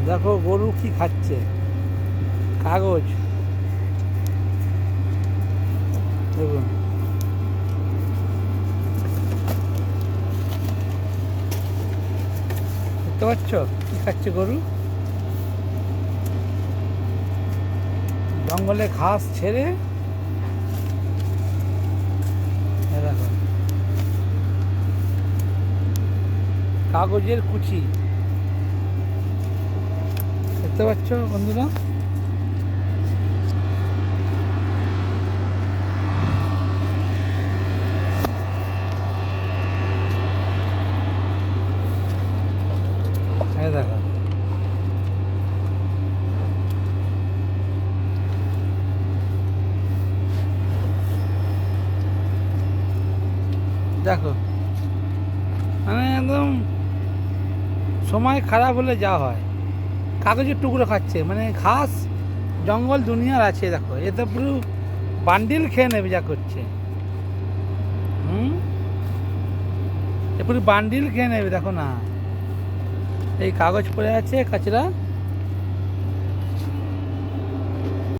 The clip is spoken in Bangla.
দেখো গরু কি খাচ্ছে, কাগজ। দেখুন, দেখতে পাচ্ছ কি খাচ্ছে গরু? জঙ্গলে ঘাস ছেড়ে দেখো কাগজের কুচি। দেখতে পাচ্ছ বন্ধুরা? এই দেখো, দেখো মানে একদম সময় খারাপ হলে যা হয়, কাগজের টুকরো খাচ্ছে। মানে ঘাস জঙ্গল দুনিয়ার আছে, দেখো এ তো পুরো বান্ডিল খেয়ে নেবে যা করছে। হুম, এ পুরো বান্ডিল খেয়ে নেবে, দেখো না এই কাগজ পড়ে আছে কাচরা।